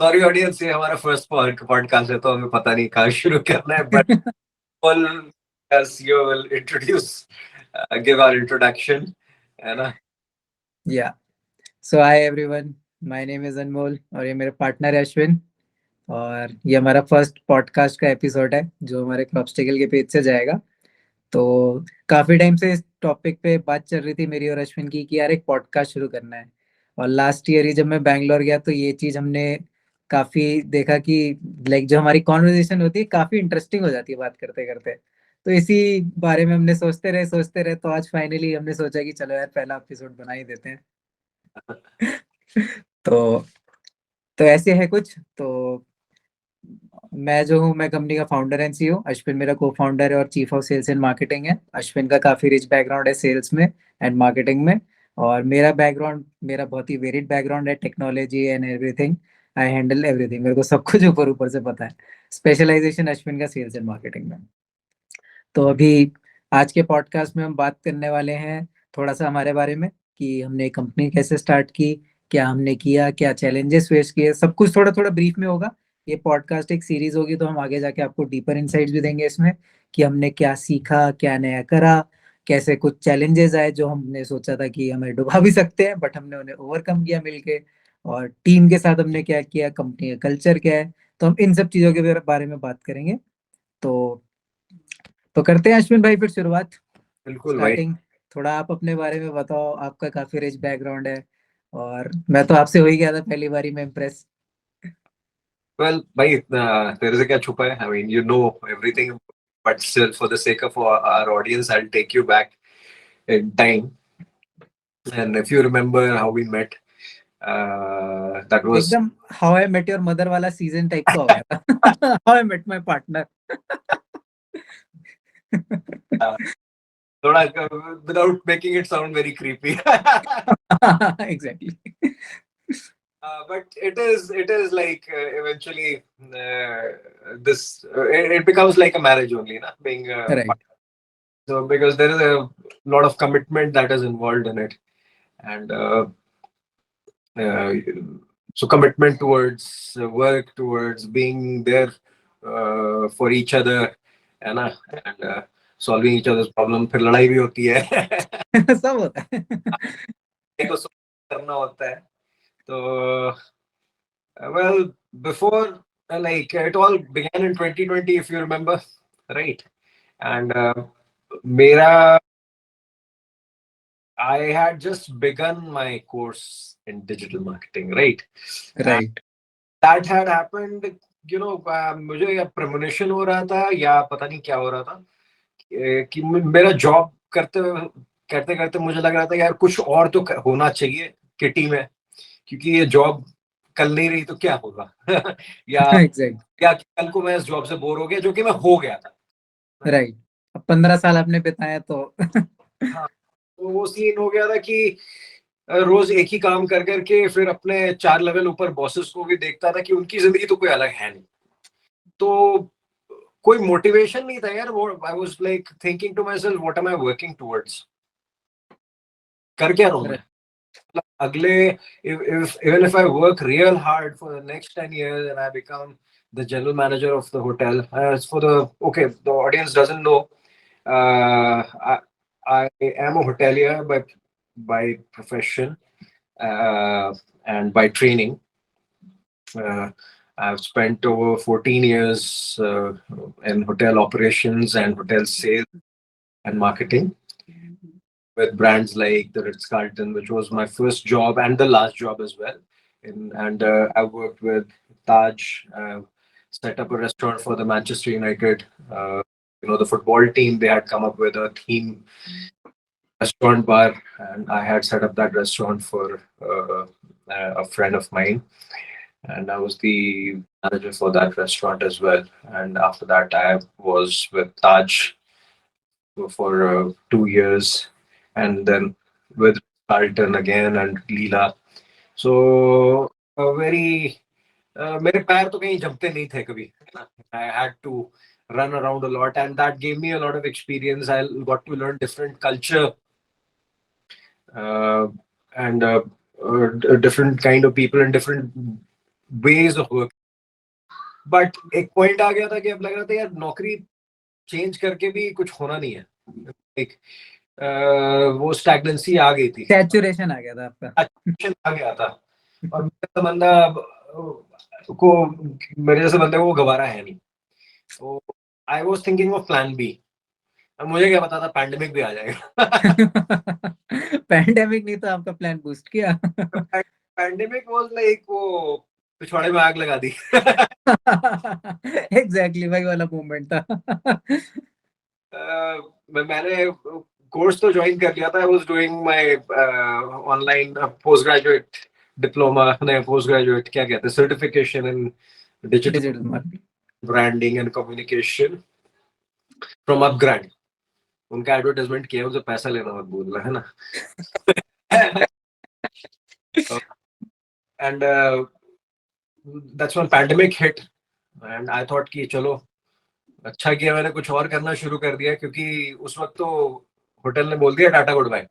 Sorry audience, ये हमारा first podcast है तो हमें पता नहीं कहाँ शुरू करना है, but as you will introduce, give our introduction, है ना? Yeah. So hi everyone. My name is Anmol और ये मेरे पार्टनर है अश्विन। और ये हमारा फर्स्ट पॉडकास्ट का एपिसोड है जो हमारे क्रॉपस्टिकल के पेज से जाएगा। तो काफी टाइम से इस टॉपिक पे बात चल रही थी मेरी और अश्विन की कि यार एक पॉडकास्ट शुरू करना है। और लास्ट ईयर ही जब मैं बैंगलोर गया तो ये चीज हमने काफी देखा कि लाइक जो हमारी कॉन्वर्जेशन होती है काफी इंटरेस्टिंग हो जाती है बात करते करते। तो इसी बारे में हमने सोचते रहे तो आज फाइनली हमने सोचा कि चलो यार पहला एपिसोड बना ही देते हैं। तो तो ऐसे है कुछ। तो मैं जो हूँ, मैं कंपनी का फाउंडर एंड सीईओ। अश्विन मेरा को फाउंडर है और chief of sales and marketing है। अश्विन का काफी रिच बैकग्राउंड है सेल्स में एंड मार्केटिंग में। और मेरा बहुत ही वेरिड बैकग्राउंड है, technology and everything. I handle everything, मेरे को सब कुछ ऊपर ऊपर से पता है। स्पेशलाइजेशन अश्विन का सेल्स एंड मार्केटिंग में। तो अभी आज के पॉडकास्ट में हम बात करने वाले हैं थोड़ा सा हमारे बारे में कि हमने कंपनी कैसे स्टार्ट की, क्या हमने किया, क्या चैलेंजेस फेस किए, सब कुछ थोड़ा थोड़ा ब्रीफ में होगा। ये पॉडकास्ट एक सीरीज होगी तो हम आगे जाके आपको डीपर इनसाइट्स भी देंगे इसमें कि हमने क्या सीखा, क्या नया करा, कैसे कुछ चैलेंजेस आए जो हमने सोचा था कि हमें डुबा भी सकते हैं बट हमने उन्हें ओवरकम किया मिलके। और टीम के साथ हमने क्या किया, कंपनी का कल्चर क्या है। तो हम इन सब चीजों के बारे में बात करेंगे। तो तो करते हैं अश्विन भाई फिर शुरुआत। बिल्कुल भाई। स्टार्टिंग थोड़ा आप अपने बारे में बताओ, आपका काफी रिच बैकग्राउंड है और मैं तो आपसे हो ही गया था पहली बारी में इम्प्रेस। वेल भाई, इतना तेरे से क्या छुपा है? I mean, you know everything, but still for the sake of our audience, I will take you back in time. And if you remember how we met, that was एकदम how I met your mother वाला season type का हो गया था। How I met my partner. uh, without making it sound very creepy. Exactly. But it is like eventually this it becomes like a marriage only, na? Being right. so because there is a lot of commitment that is involved in it, and uh, so commitment towards work, towards being there for each other, है ना? And solving each other's problem. फिर लड़ाई भी होती है। सब होता है। को solve करना होता है। तो well, before like it all began in 2020, if you remember, right? And Mera, I had just begun my course in digital marketing, right? And right. that had happened, मुझे या प्रमोशन हो रहा था या पता नहीं क्या हो रहा था कि मेरा जॉब करते करते मुझे लग रहा था यार कुछ और तो होना चाहिए किटी में, क्योंकि ये जॉब कल नहीं रही तो क्या होगा। या एग्जैक्ट। या कल को मैं इस जॉब से बोर हो गया, जो कि मैं हो गया था। राइट। अब 15 साल आपने बिताया तो। हाँ, तो वो सीन हो गया था कि रोज एक ही काम कर करके फिर अपने 4 लेवल ऊपर बॉसेस को भी देखता था कि उनकी जिंदगी तो कोई अलग है नहीं। तो कोई मोटिवेशन नहीं था यार। वो I was like thinking to myself, what am I working towards, कर क्या रहा हूं मैं? मतलब अगले, if even if I work real hard for the next 10 years and I become the general manager of the hotel, as for the, okay, the audience doesn't know, uh, I, I am a hotelier by profession, and by training. uh, I've spent over 14 years in hotel operations and hotel sales and marketing with brands like the Ritz-Carlton, which was my first job and the last job as well. And I worked with Taj, set up a restaurant for the Manchester United. The football team, they had come up with a theme restaurant bar, and I had set up that restaurant for a friend of mine. And I was the manager for that restaurant as well. And after that, I was with Taj for 2 years, and then with Carlton again and Leela. So very मेरे पैर तो कहीं जमते नहीं थे कभी, है ना? I had to run around a lot, and that gave me a lot of experience. I got to learn different culture, and different kind of people and different ways of work. But एक point आ गया था कि अब लग रहा था यार नौकरी चेंज करके भी कुछ होना नहीं है। एक वो स्टैग्नेंसी आ गई थी, सैचुरेशन आ गया था आपका। saturation आ गया था। और को मेरे जैसे बंदे को वो गवारा है नहीं। तो I was thinking of plan B. अब मुझे क्या पता था पैंडेमिक भी आ जाएगा। पैंडेमिक नहीं तो आपका प्लान बूस्ट किया। पैंडेमिक वाज लाइक वो पिछवाड़े में आग लगा दी। एग्जैक्टली वही वाला मूवमेंट था। मैंने कोर्स तो ज्वाइन कर लिया था। I was doing my online post graduate diploma, नहीं पोस्ट ग्रेजुएट क्या कहते हैं, certification in digital digital marketing. Branding and communication from upgrade. उनका एडवर्टाइजमेंट किया, उनसे पैसा लेना मत भूलना, है ना। And that's when pandemic hit and I thought कि चलो अच्छा किया मैंने कुछ और करना शुरू कर दिया, क्योंकि उस वक्त तो होटल ने बोल दिया टाटा गुड बाय।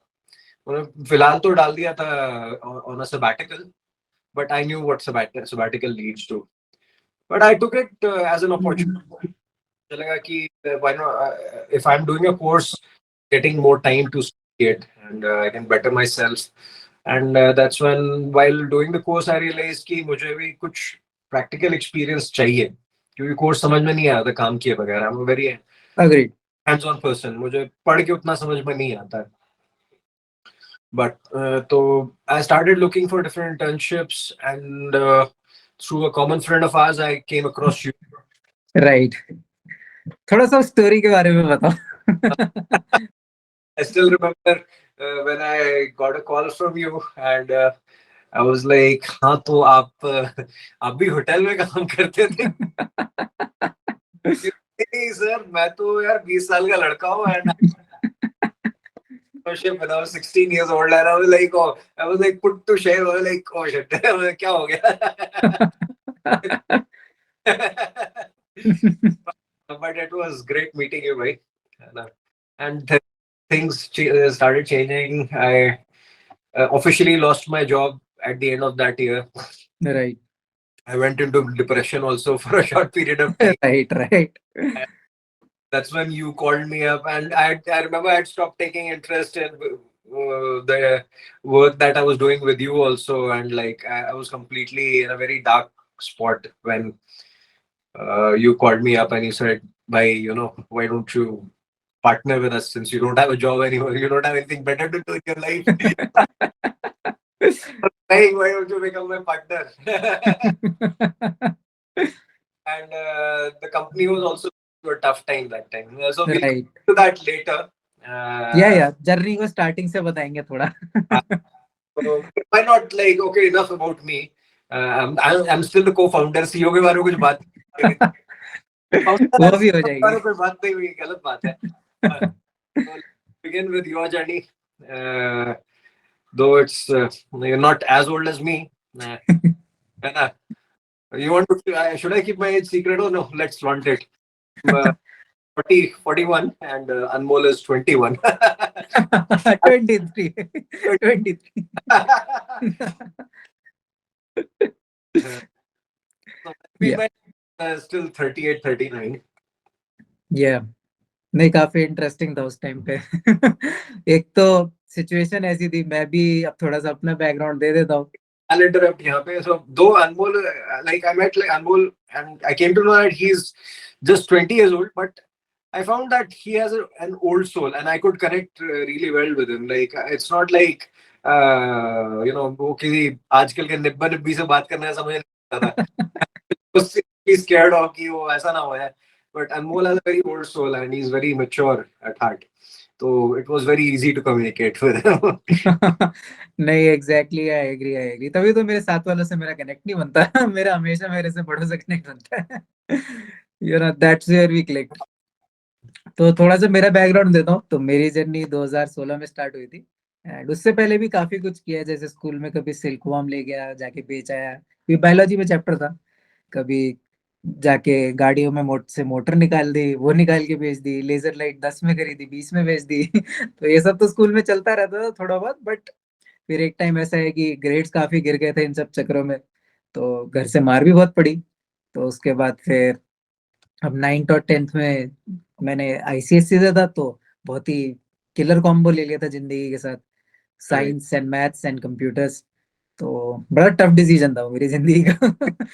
उन्होंने फिलहाल तो डाल दिया था on a sabbatical, but I knew what sabbatical leads to. But I took it as an opportunity. मुझे लगा कि why not, if I am doing a course, getting more time to study it, and I can better myself. And that's when, while doing the course, I realized कि मुझे भी कुछ practical experience चाहिए, क्योंकि course समझ में नहीं आया था काम किए बगैर। I'm a very agreed. hands on person, मुझे पढ़ के उतना समझ में नहीं आता। But तो I started looking for different internships, and through a common friend of ours, I came across you. Right. थोड़ा सा स्टोरी के बारे में बताओ। I still remember when I got a call from you, and I was like, हाँ तो आप भी होटल में काम करते थे? नहीं सर, मैं तो यार 20 साल का लड़का हूँ, and when I was 16 years old, and I was like put to shame. I was like, oh shit, क्या हो गया? But it was great meeting you, भाई, है ना? And then things started changing. I officially lost my job at the end of that year. Right I went into depression also for a short period of time. Right right. And that's when you called me up, and I remember I'd stopped taking interest in the work that I was doing with you also, and like I was completely in a very dark spot when you called me up and you said, "Bhai, why don't you partner with us since you don't have a job anymore? You don't have anything better to do in your life. Hey, why don't you become my partner?" And the company was also through a tough time that time. So we'll right. come to that later. या journey को starting से बताएंगे थोड़ा। So why not, like, okay, enough about me. I'm still the co-founder. CEO के बारे में कुछ बात नहीं। Founder वो and भी हो CEO के जाएगी। बारे में कोई बात नहीं हुई, गलत बात है। So let's begin with your journey. Uh, though it's you're not as old as me. है ना? You want to? Should I keep my age secret or no? Let's flaunt it. I'm, 41, and Anmol is 21. 23। 23। So we या met still 38, 39. या नहीं, काफी interesting था उस time पे। एक तो सिचुएशन ऐसी थी, मैं भी अब थोड़ा सा अपना बैकग्राउंड दे देता हूँ। I'll interrupt here. So, though Anmol, like I met like Anmol, and I came to know that he's just 20 years old, but I found that he has an old soul, and I could connect really well with him. Like it's not like वो किसी आजकल के निब्बा निब्बी से बात करना है, समझ नहीं आता था। उससे scared of कि वो ऐसा ना हो जाए. But Anmol has a very old soul, and he's very mature at heart. So it was very easy to communicate with him. नहीं, एग्जैक्टली, आई एग्री। तभी तो मेरे साथ वालों से मेरा कनेक्ट नहीं बनता। मेरा हमेशा मेरे से बड़ों से कनेक्ट बनता है। That's where we click. तो थोड़ा सा मेरा बैकग्राउंड देता हूँ। तो मेरी जर्नी 2016 में स्टार्ट हुई थी, एंड उससे पहले भी काफी कुछ किया। जैसे स्कूल में कभी सिल्कवार्म ले गया, जाके बेच आया। ये बायोलॉजी में चैप्टर था। कभी जाके गाड़ियों में से मोटर निकाल दी, वो निकाल के बेच दी। लेजर लाइट 10 में खरीदी, 20 में बेच दी। तो ये सब तो स्कूल में चलता रहता था थोड़ा बहुत। बट फिर एक टाइम ऐसा है कि ग्रेड्स काफी गिर गए थे इन सब चक्करों में। तो घर से मार भी बहुत पड़ी। तो उसके बाद फिर अब 9th और 10th में मैंने आईसीएससी से था, तो बहुत ही किलर कॉम्बो ले लिया था जिंदगी के साथ, Right. Science and maths and computers. तो बड़ा टफ डिसीजन था वो मेरी जिंदगी का।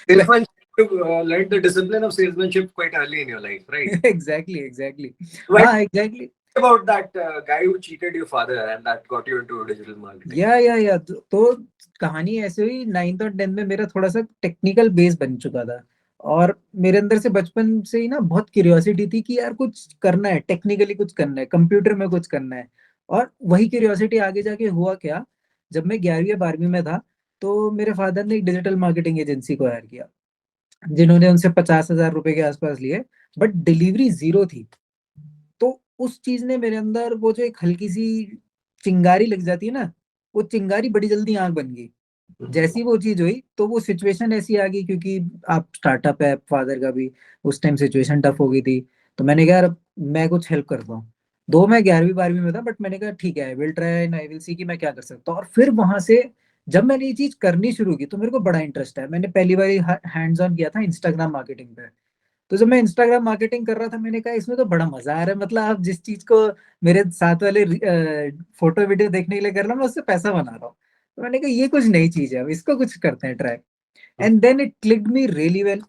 Salesmanship, you learned the discipline of salesmanship quite early in your life, right? Exactly exactly. What हाँ exactly. about that guy who cheated your father and that got you into digital marketing? या तो कहानी ऐसे हुई, 9th और 10th में मेरा थोड़ा सा टेक्निकल बेस बन चुका था, और मेरे अंदर से बचपन से ही ना बहुत क्यूरियोसिटी थी कि यार कुछ करना है, टेक्निकली कुछ करना है, कंप्यूटर में कुछ करना है। और वही क्यूरियोसिटी आगे जाके हुआ क्या, जब मैं 11वीं या 12वीं में था, तो मेरे फादर ने एक डिजिटल मार्केटिंग एजेंसी को हायर किया, जिन्होंने उनसे 50,000 रुपए के आसपास लिए, बट डिलीवरी जीरो थी। तो उस चीज ने मेरे अंदर वो जो एक हल्की सी चिंगारी लग जाती है ना, वो चिंगारी बड़ी जल्दी आग बन गई। जैसी वो चीज हुई तो वो सिचुएशन ऐसी आ गई, क्योंकि आप स्टार्टअप है, फादर का भी उस टाइम सिचुएशन टफ हो गई थी। तो मैंने कहा यार मैं कुछ हेल्प करता हूँ। दो मैं 11वीं 12वीं में था, बट मैंने कहा ठीक है, I will try and I will see कि मैं क्या कर सकता हूँ। और फिर वहां से जब मैंने ये चीज करनी शुरू की तो मेरे को बड़ा इंटरेस्ट है। मैंने पहली बार हैंड्स ऑन किया था इंस्टाग्राम मार्केटिंग पे। तो जब मैं इंस्टाग्राम मार्केटिंग कर रहा था, मैंने कहा इसमें तो बड़ा मजा आ रहा है, मतलब आप जिस चीज को मेरे साथ वाले फोटो वीडियो देखने के लिए कर रहा हूँ, मैं उससे पैसा बना रहा हूँ। तो मैंने कहा ये कुछ नई चीज है, अब इसको कुछ करते हैं try. And then it clicked me really well.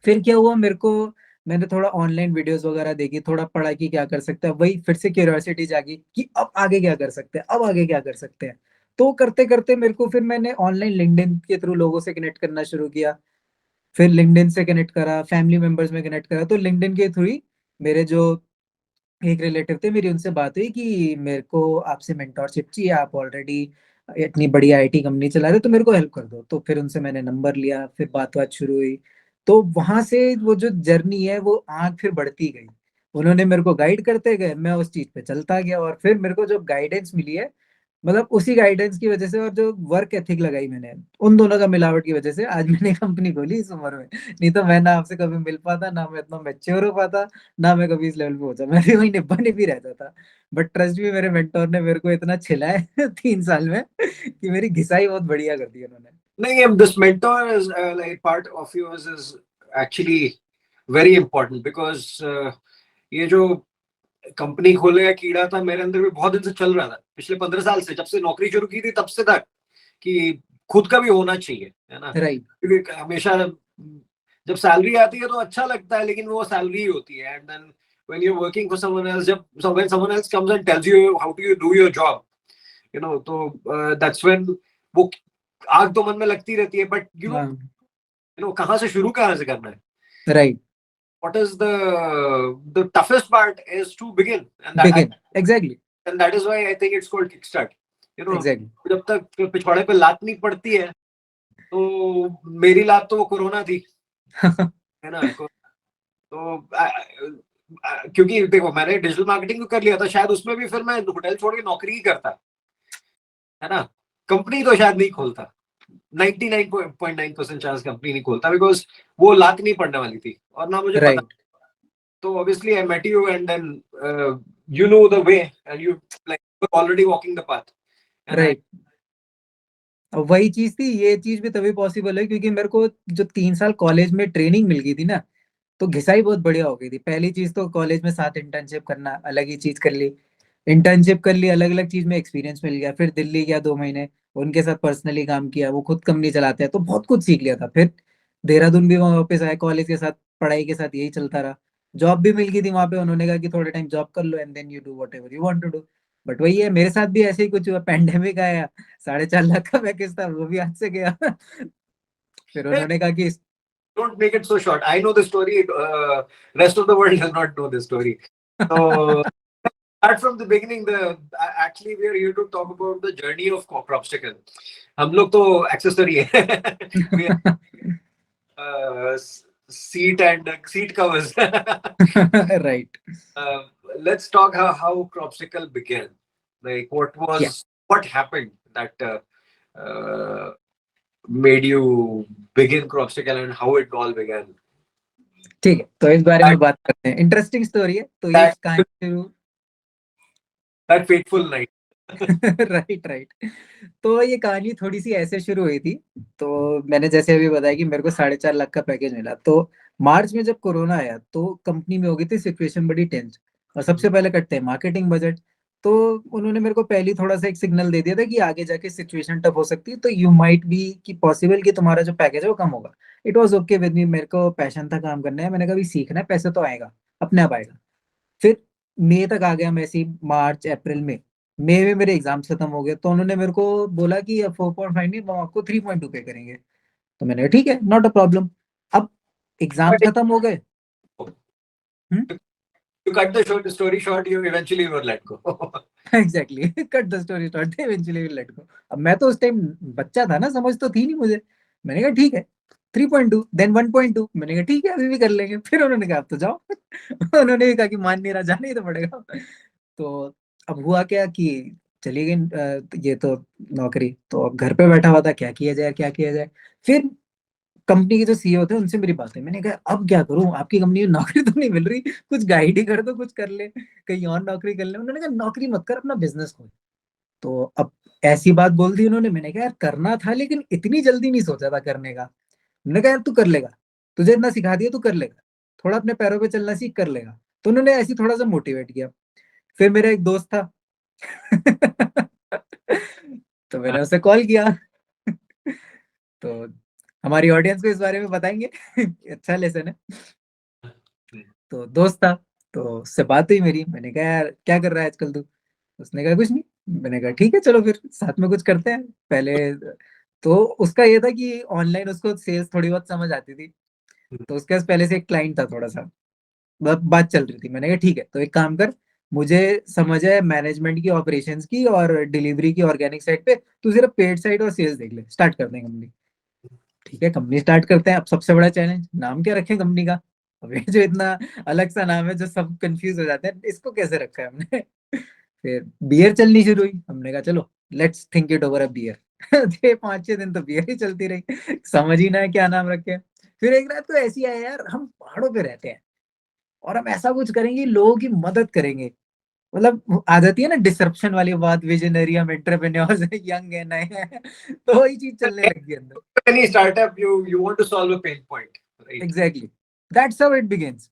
फिर क्या हुआ मेरे को, मैंने थोड़ा ऑनलाइन वीडियोस वगैरह देखी, थोड़ा पढ़ा कि क्या कर सकते हैं, वही फिर से क्यूरियोसिटी जागी कि अब आगे क्या कर सकते हैं, अब आगे क्या कर सकते हैं। तो करते करते मेरे को फिर मैंने ऑनलाइन लिंक्डइन के थ्रू लोगों से कनेक्ट करना शुरू किया। फिर लिंक्डइन से कनेक्ट करा, फैमिली मेंबर्स में कनेक्ट करा। तो लिंक्डइन के थ्रू ही मेरे जो एक रिलेटिव थे, मेरी उनसे बात हुई कि मेरे को आपसे मेंटोरशिप चाहिए, आप ऑलरेडी इतनी बड़ी आईटी कंपनी चला रहे हो, तो मेरे को हेल्प कर दो। तो फिर उनसे मैंने नंबर लिया, फिर बात बात शुरू हुई। तो वहां से वो जो जर्नी है वो आग फिर बढ़ती गई। उन्होंने मेरे को गाइड करते गए, मैं उस चीज पे चलता गया, और फिर मेरे को जो गाइडेंस मिली है, मतलब उसी गाइडेंस की वजह से और जो वर्क एथिक लगाई मैंने, उन दोनों का मिलावट की वजह से आज मैंने कंपनी खोली इस उम्र में। नहीं तो मैं ना आपसे कभी मिल पाता, ना मैं इतना मैच्योर हो पाता, ना मैं कभी इस लेवल पे पहुंचा, मैं भी वही निब्बा निब्बी रहता था। बट ट्रस्ट भी, मेरे मेंटोर ने मेरे को इतना छिलाया 3 साल में कि मेरी घिसाई बहुत बढ़िया कर दी उन्होंने। No, this mentor is like part of yours is actually very important because ये जो कंपनी खोले का कीड़ा था मेरे अंदर भी बहुत दिन से चल रहा था, पिछले 15 साल से, जब से नौकरी शुरू की थी तब से तक, कि खुद का भी होना चाहिए, है ना? राइट क्योंकि हमेशा जब सैलरी आती है तो अच्छा लगता है, लेकिन वो सैलरी ही होती है। And then when you are working for someone else, जब when someone else comes and tells you how do you do your job, तो दैट्स व्हेन वो आग तो मन में लगती रहती है, बट हाँ कहाँ से शुरू, कहाँ से करना है? Right. What is the toughest part is to begin, and begin exactly that is why I think it's called kickstart. Exactly. जब तक पिछवाड़े पे लात नहीं पड़ती है, तो मेरी लात तो वो कोरोना थी, है ना? तो क्योंकि देखो मैंने डिजिटल मार्केटिंग भी कर लिया था, शायद उसमें भी फिर मैं होटल छोड़ के नौकरी ही करता, है ना? कंपनी तो शायद नहीं खोलता, 99.9% चांस कंपनी नहीं खोलता, बिकॉज वो लात नहीं पड़ने वाली थी और ना मुझे पता। Right So obviously I met you, and then you know the way, and you like you're already walking the path, and I right. अब वही चीज थी, ये चीज भी तभी पॉसिबल है क्योंकि मेरे को जो 3 साल कॉलेज में ट्रेनिंग मिल गई थी ना, तो घिसाई बहुत बढ़िया हो गई थी। पहली चीज तो कॉलेज में 7 इंटर्नशिप करना, अलग ही चीज कर ली। इंटर्नशिप कर ली, अलग अलग चीज में एक्सपीरियंस मिल गया। फिर दिल्ली गया 2 महीने, उनके साथ पर्सनली काम किया, वो खुद कंपनी चलाते हैं, तो बहुत कुछ सीख लिया था। फिर देहरादून भी वहाँ वापस आया, कॉलेज के साथ पढ़ाई के साथ यही चलता रहा। जॉब भी मिल गई थी वहां पे, उन्होंने कहा कि थोड़े टाइम जॉब कर लो and then you do whatever you want to do. But वही है, मेरे साथ भी ऐसे ही कुछ हुआ, पेंडेमिक आया, 4.5 लाख का पैकेज था, वो भी हाथ से गया। फिर उन्होंने कहा कि don't make it so short. I know the story. Rest of the world does not know the story. So start from the beginning. Actually we are here to talk about the journey of Crobstacle. हम लोग तो accessory है. We are uh, seat and seat covers. Right uh, let's talk how Crobstacle began. Like क्या, what happened that made you begin Crobstacle and how it all began. ठीक है, तो इस बारे में That बात करते हैं। इंटरेस्टिंग स्टोरी है, तो ये that कहानी शुरू। that fateful night. Right right. तो ये कहानी थोड़ी सी ऐसे शुरू हुई थी। तो मैंने जैसे अभी बताया कि मेरे को 4.5 लाख का पैकेज मिला। तो मार्च में जब कोरोना आया तो कंपनी में हो गई थी सिचुएशन बड़ी टेंस। और सबसे पहले कटते हैं मार्केटिंग बजट। तो उन्होंने मेरे को पहले थोड़ा सा एक सिग्नल दे दिया था कि आगे जाके सिचुएशन टफ हो सकती है, तो यू माइट बी कि पॉसिबल कि तुम्हारा जो पैकेज है वो कम होगा। It was okay with me, मेरे को पैशन था काम करना है, मैंने कहा भी सीखना है, पैसे तो आएगा, अपने आप आएगा। फिर मई तक आ गया, मैं ऐसे ही मार्च अप्रैल में, मई में मेरे एग्जाम्स खत्म हो गए। तो उन्होंने मेरे को बोला कि 4.5 नहीं, हम आपको 3.2 पे करेंगे। तो मैंने कहा ठीक है, नॉट अ प्रॉब्लम। अब एग्जाम्स But खत्म हो गए। हम्म। to cut the short story short, you eventually were let go. Exactly, cut the story short, eventually will let go. अब मैं तो उस टाइम बच्चा था ना, समझ तो थी नहीं मुझे। मैंने कहा ठीक है, 3.2 देन 1.2, मैंने कहा ठीक है अभी भी कर लेंगे। फिर उन्होंने कहा अब तो जाओ। उन्होंने भी कहा कि मान नहीं रहा, जाना ही तो पड़ेगा। तो अब हुआ क्या कि चली गई ये तो नौकरी। तो अब घर पे बैठा हुआ था, क्या किया जाए क्या किया जाए। फिर कंपनी के जो सीईओ थे उनसे मेरी बात है, मैंने कहा अब क्या करूं, आपकी कंपनी में नौकरी तो नहीं मिल रही, कुछ गाइड ही कर दो, कुछ कर ले, कहीं और नौकरी कर ले। उन्होंने कहा नौकरी मत कर, अपना बिजनेस खोल। तो अब ऐसी बात बोल दी उन्होंने। मैंने कहा यार करना था, लेकिन इतनी जल्दी नहीं सोचा था करने का। मैंने कहा यार तू कर लेगा, तुझे इतना सिखा दिया, तू कर लेगा, थोड़ा अपने पैरों पे चलना सीख, कर लेगा। तो उन्होंने ऐसी थोड़ा सा मोटिवेट किया। फिर मेरा एक दोस्त था। तो मैंने उसे कॉल किया। तो हमारी ऑडियंस को इस बारे में बताएंगे। अच्छा लेसन है। तो दोस्त था, तो उससे बात हुई मेरी। मैंने कहा यार क्या कर रहा है आजकल तू। उसने कहा कुछ नहीं। मैंने कहा ठीक है चलो फिर साथ में कुछ करते हैं पहले। तो उसका ये था कि ऑनलाइन उसको सेल्स थोड़ी बहुत समझ आती थी। तो उसके पास पहले से एक क्लाइंट था थोड़ा सा, बात चल रही थी। मैंने कहा ठीक है, तो एक काम कर, मुझे समझ है मैनेजमेंट की, ऑपरेशंस की और डिलीवरी की, ऑर्गेनिक साइड पे, तू सिर्फ पेड साइड और सेल्स देख ले, स्टार्ट कर देंगे कंपनी। ठीक है, कंपनी स्टार्ट करते हैं। अब सबसे बड़ा चैलेंज, नाम क्या रखें कंपनी का। अब ये जो इतना अलग सा नाम है जो सब कंफ्यूज हो जाते हैं, इसको कैसे रखा है हमने। फिर बियर चलनी शुरू हुई। हमने कहा चलो let's think it over a beer. थे 5-6 दिन तो बियर ही चलती रही, समझ ही ना है क्या नाम रखे। फिर एक रात को ऐसी आया यार, हम पहाड़ों पे रहते हैं और हम ऐसा कुछ करेंगे, लोगों की मदद करेंगे। मतलब आ जाती है ना डिसरप्शन वाली बात, विजनरी, हम एंटरप्रेन्योर्स हैं, यंग है, नए हैं। तो वही चीज चलने लगी अंदर। Any startup, you want to solve a pain point, right? Exactly, that's how it begins.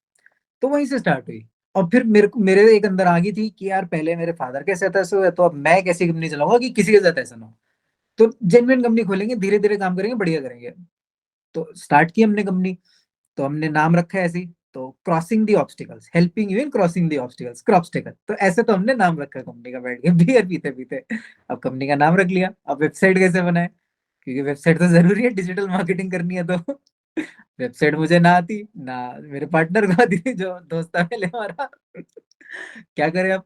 तो वहीं से स्टार्ट हुई। और फिर मेरे एक अंदर आ गई थी कि यार पहले मेरे फादर के साथ ऐसा हुआ, तो अब मैं कैसी कंपनी चलाऊंगा कि किसी के साथ ऐसा ना हो। तो जेन्युइन कंपनी खोलेंगे, धीरे धीरे काम करेंगे, बढ़िया करेंगे। तो स्टार्ट की हमने कंपनी। तो हमने नाम रखा है ऐसे ही, तो crossing the obstacles, helping you in crossing the obstacles, क्रॉपस्टिकल। तो ऐसे तो हमने नाम रखा कंपनी का, बैठ के बियर पीते पीते। अब कंपनी का नाम रख लिया, अब वेबसाइट कैसे बनाए, क्योंकि वेबसाइट तो जरूरी है, डिजिटल मार्केटिंग करनी है तो। वेबसाइट मुझे ना आती ना, मेरे पार्टनर को आती थी जो दोस्त था पहले हमारा। क्या करें अब।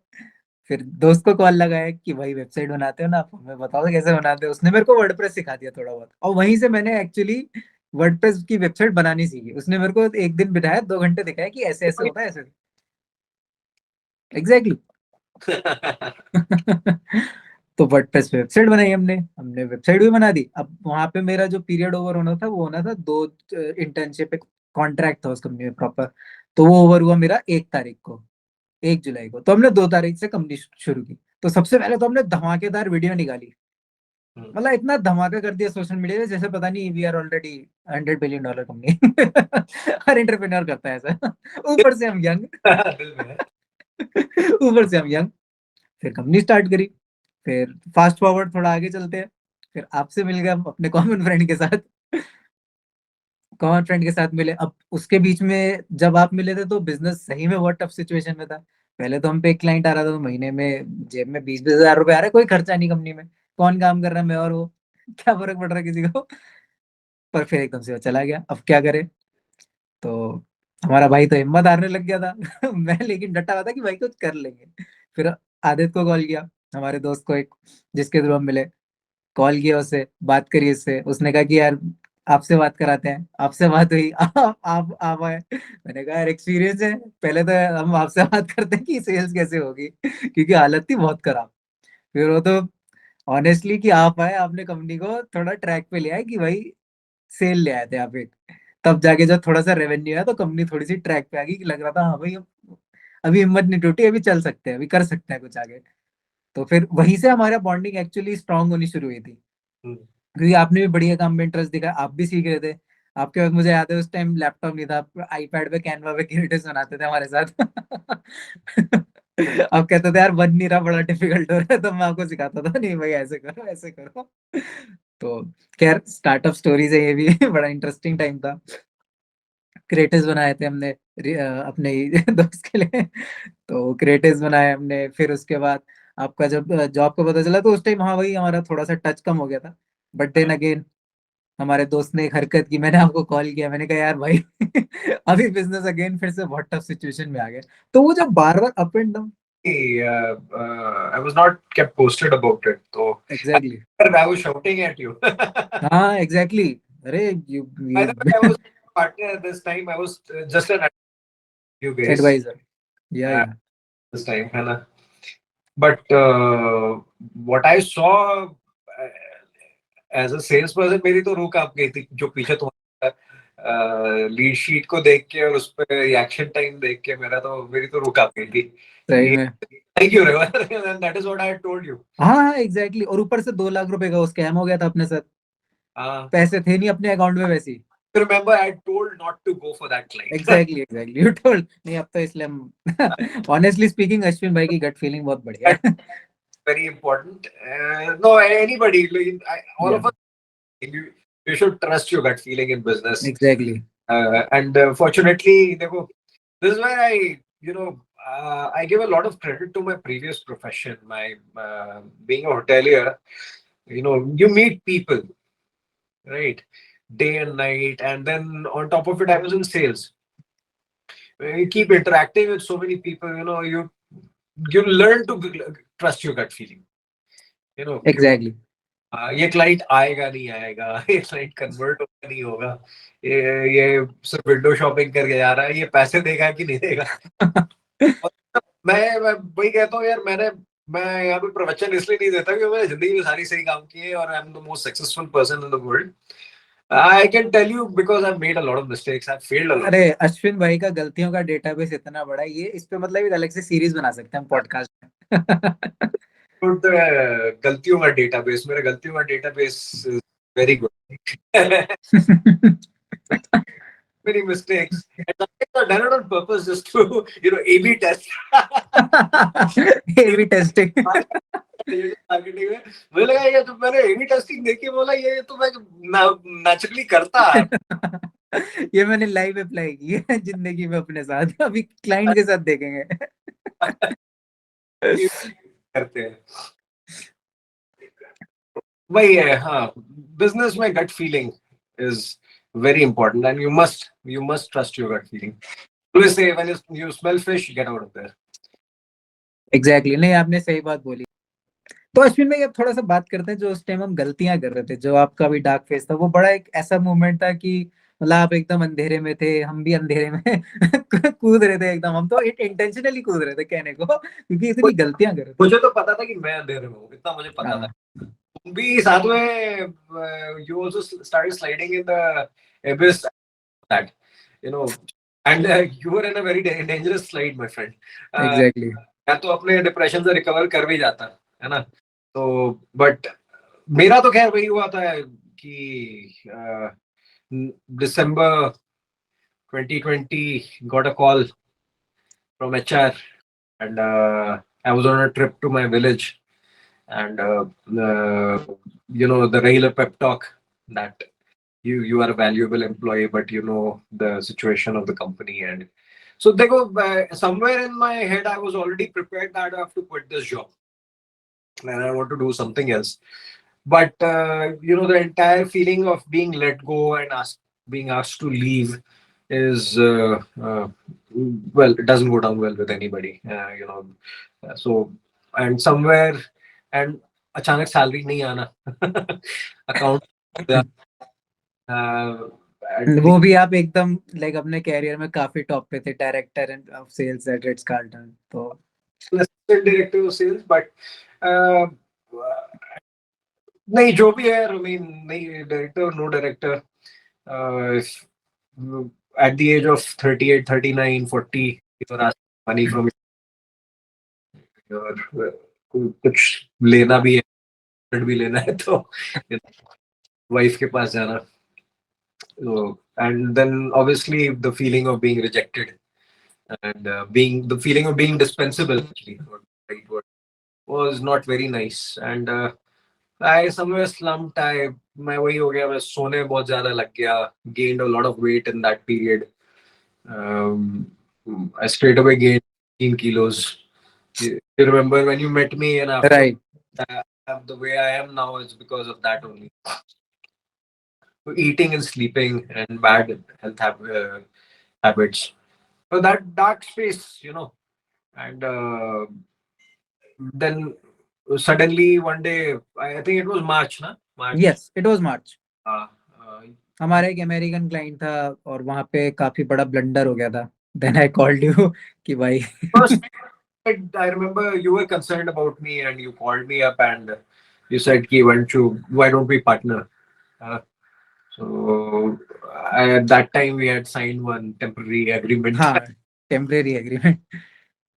फिर दोस्त को कॉल लगाया कि भाई वेबसाइट बनाते हो ना आप, हमें बताओ कैसे बनाते हो। उसने मेरे को वर्डप्रेस सिखा दिया थोड़ा बहुत, और वहीं से मैंने एक्चुअली वर्डप्रेस की वेबसाइट बनानी सीखी। उसने मेरे को एक दिन बिठाया, 2 घंटे दिखाया कि ऐसे ऐसे होता है, ऐसे। एग्जैक्टली। तो वर्डप्रेस पे वेबसाइट बनाई हमने हमने वेबसाइट भी बना दी। अब वहां पे मेरा जो पीरियड ओवर होना था वो होना था, 2 इंटर्नशिप कॉन्ट्रैक्ट था उस कंपनी में प्रॉपर। तो वो ओवर हुआ मेरा 1 तारीख को, 1 जुलाई को। तो हमने 2 तारीख से कंपनी शुरू की। तो सबसे पहले तो हमने धमाकेदार वीडियो निकाली। मतलब इतना धमाका कर दिया सोशल मीडिया पे, जैसे पता नहीं we are already $100 billion company. हर एंटरप्रेन्योर करता है ऐसा। ऊपर से हम यंग। दिल में है। ऊपर से हम यंग। फिर कंपनी स्टार्ट करी। फिर फास्ट फॉरवर्ड थोड़ा आगे चलते हैं। फिर आपसे मिल गए हम अपने कॉमन फ्रेंड के साथ। कॉमन फ्रेंड के साथ मिले। अब उसके बीच में जब आप मिले थे तो बिजनेस सही में बहुत टफ सिचुएशन में था। पहले तो हम पे एक क्लाइंट आ रहा था तो महीने में जेब में 20-20 हजार रुपए आ रहे, कोई खर्चा नहीं कंपनी में। कौन काम कर रहा है, मैं और वो। क्या फर्क पड़ रहा है किसी को। पर फिर एकदम से वो चला गया, अब क्या करे। तो हमारा भाई तो हिम्मत हारने लग गया था। मैं लेकिन डटा हुआ था कि भाई कुछ कर लेंगे। फिर आदित्य को कॉल किया, हमारे दोस्त को एक, जिसके थ्रू हम मिले। कॉल किया उससे, बात करी उससे। उसने कहा कि यार आपसे बात कराते हैं। आपसे बात हुई। आप आए। मैंने कहा यार एक्सपीरियंस है, पहले तो हम आपसे बात करते हैं कि सेल्स कैसे होगी, क्योंकि हालत थी बहुत खराब। फिर वो तो ऑनेस्टली कि आप आए, आपने कंपनी को थोड़ा ट्रैक पे लिया है कि भाई सेल ले आए थे आप एक। तब जाके जब थोड़ा सा रेवेन्यू आया तो कंपनी थोड़ी सी ट्रैक पे आ गई, कि लग रहा था हाँ भाई अभी हिम्मत नहीं टूटी, अभी चल सकते हैं, अभी कर सकते हैं कुछ आगे। तो फिर वहीं से हमारा बॉन्डिंग एक्चुअली स्ट्रांग होनी शुरू हुई थी, क्योंकि आपने भी बढ़िया काम में इंटरेस्ट दिखा, आप भी सीख रहे थे। आपके पास, मुझे याद है उस टाइम लैपटॉप नहीं था, आप आईपैड पे कैनवा पे क्रिएटिव्स बनाते थे हमारे साथ। आप कहते थे यार बन नहीं रहा, बड़ा डिफिकल्ट हो रहा है, तो मैं आपको सिखाता था, नहीं भाई ऐसे करो ऐसे करो। तो खैर स्टार्टअप स्टोरीज है ये भी। बड़ा इंटरेस्टिंग टाइम था। क्रिएटिव्स बनाए थे हमने अपने ही दोस्त के लिए। तो क्रिएटिव्स बनाए हमने, फिर उसके बाद आपका जब जॉब का पता चला, तो उस टाइम हाँ वही हमारा थोड़ा सा टच कम हो गया था। बट देन अगेन हमारे दोस्त ने एक हरकत की, मैंने आपको कॉल किया, मैंने कहा यार भाई अभी बिजनेस अगेन फिर से बहुत टफ सिचुएशन में आ गया। तो वो जब बार बार up and down, I was not kept posted about it. So exactly, I was shouting at you. हाँ एग्जैक्टली, अरे you By you the way, I was partner at this time. I was just an you guys advisor, या this time, है ना? But what I saw as a salesperson, मेरी तो रूह कांप गई थी जो पीछे तुम्हारा लीड शीट को देख के और उस पे रिएक्शन टाइम देख के मेरी तो रूह कांप गई थी। सही ये में, थैंक यू रेवर, that is what I told you. हाँ हाँ एग्जैक्टली, और ऊपर से 2 लाख रुपए का स्कैम हो गया था अपने साथ, हाँ, पैसे थे नहीं अपने अकाउंट में वैसे ही। remember I told not to go for that client. Exactly exactly, you told, नहीं अब तो इसलिए हम ऑनेस्टली स्पीकिंग अश्विन भाई की गट फीलिंग बहुत बढ़िया That's है। very important. No, anybody, all या of us, you should trust your gut feeling in business. Exactly, And fortunately, देखो, this is where I give a lot of credit to my previous profession. My being a hotelier, you meet people, right, day and night, and then on top of it, I was in sales. You keep interacting with so many people, you learn to trust your gut feeling. You know, exactly. ये client आएगा नहीं आएगा, ये client convert होगा नहीं होगा, ये सिर्फ विंडो शॉपिंग करके जा रहा है, ये पैसे देगा कि नहीं देगा। और मैं वही कहता हूँ यार, मैं यहाँ पे प्रवचन इसलिए नहीं देता क्योंकि मैंने जिंदगी में सारी सही काम किए और I am the most successful person in the world. I can tell you because I made a lot of mistakes, I failed a lot. अरे अश्विन भाई का गलतियों का डेटाबेस इतना बड़ा है, ये इस पे मतलब एक अलग से सीरीज बना सकते हैं पॉडकास्ट में। गलतियों का डेटाबेस, मेरा गलतियों का database is very good. Many mistakes. And sometimes I've done it on purpose just to, A/B test. ये भी टेस्टिंग। मार्केटिंग में मुझे लगा ये तो मैंने A/B टेस्टिंग देखी, बोला ये तो मैं नेचुरली करता है। ये मैंने लाइव अप्लाई की है जिंदगी में अपने साथ, अभी क्लाइंट के साथ देखेंगे। करते हैं वही है। हाँ, बिजनेस में gut feeling is very important and you must trust your gut feeling. Always say when you smell fish, get out of there. Exactly, नहीं आपने सही बात बोली। तो अश्विन भाई अब थोड़ा सा बात करते हैं, जो उस टाइम हम गलतियां कर रहे थे, जो आपका भी डार्क फेस था, वो बड़ा एक ऐसा मोमेंट था कि मतलब आप एकदम अंधेरे में थे, हम भी अंधेरे में कूद रहे थे एकदम, हम तो इंटेंशनली कूद रहे थे कहने को, क्योंकि इतनी गलतियां कर रहे थे। मुझे तो पता था कि मैं अंधेरे में हूँ, इतना मुझे पता था। हाँ तुम भी साथ में, you also started sliding in the abyss that, you know, and you were in a very dangerous slide, my friend. Exactly, मैं तो अपने डिप्रेशन से रिकवर कर भी जाता है ना। तो बट मेरा तो खैर वही हुआ था कि दिसंबर 2020 got a call from HR and I was on a trip to my village and the regular pep talk that you are a valuable employee, but you know the situation of the company. And so they go somewhere in my head I was already prepared that I have to quit this job and I want to do something else. But the entire feeling of being let go and being asked to leave is well, it doesn't go down well with anybody, so and somewhere and अचानक salary नहीं आना account वो भी आप एकदम like अपने career में काफी टॉप पे थे, director of sales at Ritz Carlton, तो डायरेक्टर ऑफ सेल्स बट नहीं, जो भी है, I mean, नहीं director, no director, at the age of 38, 39, 40, you are asking money from your कुछ लेना भी है, भी लेना है तो वाइफ के पास जाना. So, and then obviously the feeling of being rejected and being the feeling of being dispensable actually right word, was not very nice. And I somewhere slumped. मैं वही हो गया, मैं सोने बहुत ज्यादा लग गया, gained a lot of weight in that period. um, I straight away gained 15 kilos. You remember when you met me, and after Right. the way I am now is because of that only. Eating and sleeping and bad health habits. So that dark space, and then suddenly one day, I think it was March, na? March. Yes, it was March. Uh, uh, हमारा एक American client था और वहां पे काफी बड़ा blunder हो गया था. देन आई कॉल्ड यू कि भाई. First, I remember you were concerned about me and you called me up and you said, "Ki, why don't we partner?" Uh, so at that time we had signed one temporary agreement. हाँ, temporary agreement.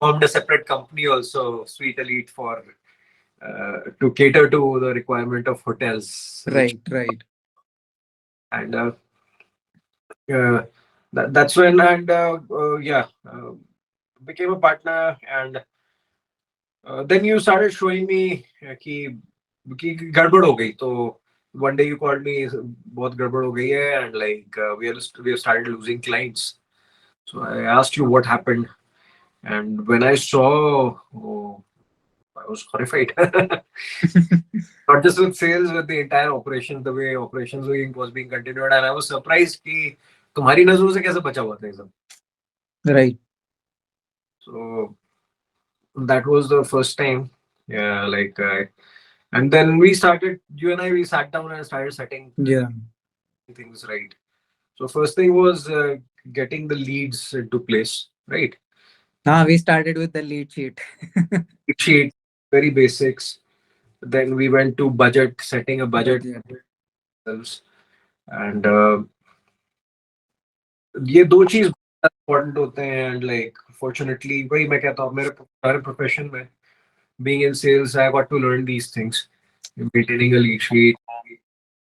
Formed a separate company also, Sweet Elite, for to cater to the requirement of hotels. Right. And uh, that's when, and yeah, became a partner. And then you started showing me कि गड़बड़ हो गई. तो one day you called me, बहुत गड़बड़ हो गई है, and like we have started losing clients. So I asked you what happened, and when I saw, oh, I was horrified. Not just with sales, with the entire operation, the way operations was being continued, and I was surprised कि तुम्हारी नजरों से कैसे बचा हुआ था ये सब. Right. So that was the first time. Yeah, like and then we started. You and I, we sat down and started setting Yeah. things right. So first thing was getting the leads into place, right? We started with the lead sheet. Lead sheet, very basics. Then we went to budget, setting a budget Budget. ourselves. And ये दो चीज important होते हैं. And like fortunately वही मैं कहता हूँ, मेरे सारे प्रोफेशन में being in sales, I got to learn these things. Maintaining a lead sheet,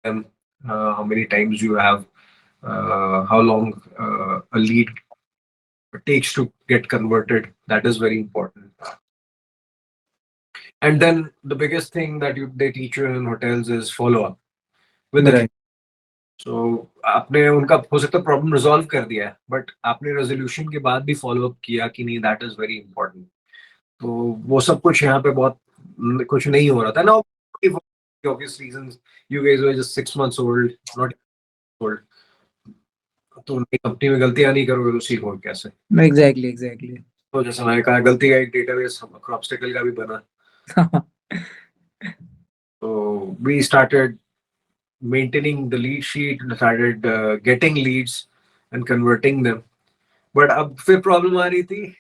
how many times you have, how long a lead takes to get converted. That is very important. And then the biggest thing that they teach you in hotels is follow up with the Right. So आपने उनका हो सकता है problem resolve कर दिया है, but आपने resolution के बाद भी फॉलो अप किया कि नहीं, दैट इज वेरी इंपॉर्टेंट. तो वो सब कुछ यहाँ पे बहुत कुछ नहीं हो रहा था ना. Obvious reasons, you guys were just 6 months old, not old. तो नई कंपनी में गलतियां नहीं करोगे तो सीखो कैसे. Exactly. तो जैसे मैंने कहा, गलती का एक डेटाबेस क्रॉपस्टेकल का भी बना. तो we started maintaining the lead sheet and started getting leads and converting them. But अब फिर प्रॉब्लम आ रही थी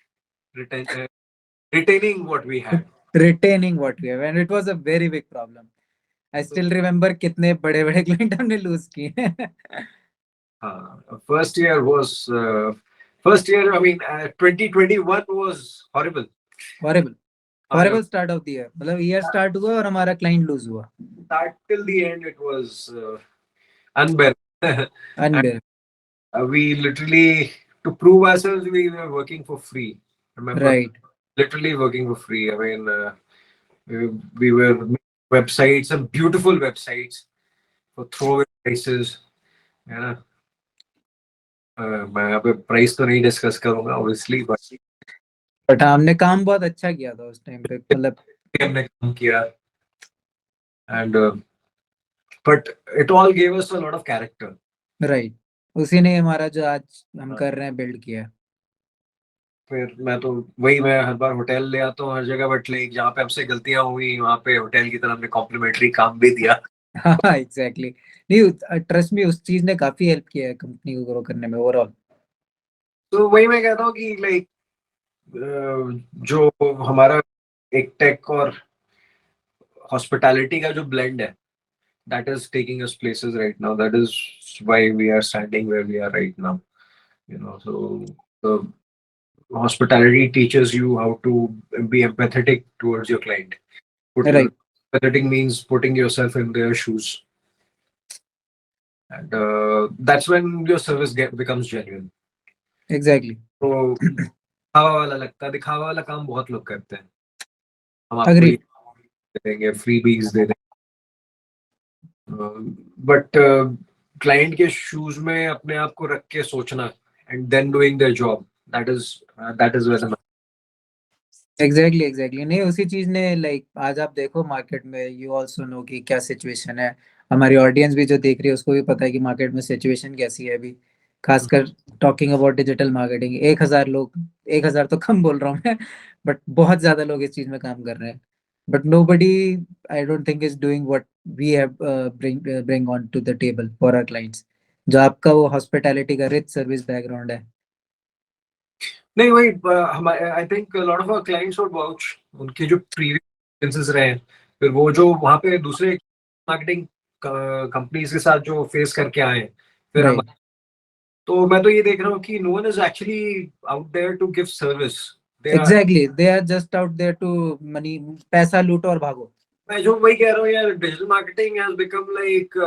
retaining what we had. Retaining what we have, and it was a very big problem. I still remember कितने बड़े बड़े client हमने loose किए. First year was I mean 2021 was horrible. Horrible start of the year. मतलब year start हुआ और हमारा client lose हुआ. Start till the end it was unbearable. Unbearable. We literally, to prove ourselves, we were working for free. Remember? Right. Literally working for free. I mean, we were making websites, some beautiful websites for throwaway prices. Yeah. मैं यहाँ पे price तो नहीं discuss करूंगा obviously, but हमने काम बहुत अच्छा किया था उस टाइम पे. मतलब हमने काम किया. And but it all gave us a lot of character. Right. उसी ने हमारा जो आज हम कर रहे हैं बिल्ड किया. फिर मैं तो वही, मैं हर बार होटल ले आता हूँ हर जगह, बट लाइक जहाँ पे हमसे गलतियां हुई वहाँ पे होटल की तरफ हमने कॉम्प्लीमेंट्री काम भी दिया. हाँ एग्जैक्टली. नहीं, ट्रस्ट मी, उस चीज ने काफी हेल्प किया है कंपनी को ग्रो करने में ओवरऑल. तो वही मैं कहता हूँ कि लाइक जो हमारा एक टेक और हॉस्पिटैलिटी का जो ब्लेंड है, that is taking us places right now. That is why we are standing where we are right now. So the hospitality teaches you how to be empathetic towards your client. Right. Pivoting means putting yourself in their shoes, and that's when your service becomes genuine. Exactly. तो दिखावा वाला लगता है, दिखावा वाला काम बहुत लोग करते हैं, हम आपको ये Agreed. दे देंगे, फ्रीबीज दे देंगे, बट क्लाइंट के शूज में अपने आप को रख के सोचना and then doing their job, that is where exactly नहीं, उसी चीज ने लाइक आज आप देखो मार्केट में, यू ऑल्सो नो कि क्या सिचुएशन है। हमारी ऑडियंस भी जो देख रही है उसको भी पता है कि मार्केट में सिचुएशन कैसी है अभी, खासकर टॉकिंग अबाउट डिजिटल मार्केटिंग। 1,000 लोग, 1,000 तो कम बोल रहा हूँ मैं, बट बहुत ज्यादा लोग इस चीज में काम कर रहे हैं। But nobody, I don't think is doing what we have bring on to the table for our clients. जो आपका वो हॉस्पिटैलिटी का रिच सर्विस बैकग्राउंड है। नहीं वही, हमारे I think lot of our clients would vouch, उनके जो प्रीवियस एक्सपीरियंसेस रहे हैं, फिर वो जो वहाँ पे दूसरे मार्केटिंग कंपनीज के साथ जो फेस करके आए हैं, फिर हम, राइट। तो मैं तो ये देख रहा हूँ कि no one is actually out there to give service, they are, exactly, they are just out there to money, पैसा लूटो और भागो। मैं जो वही कह रहा हूँ यार, digital marketing has become like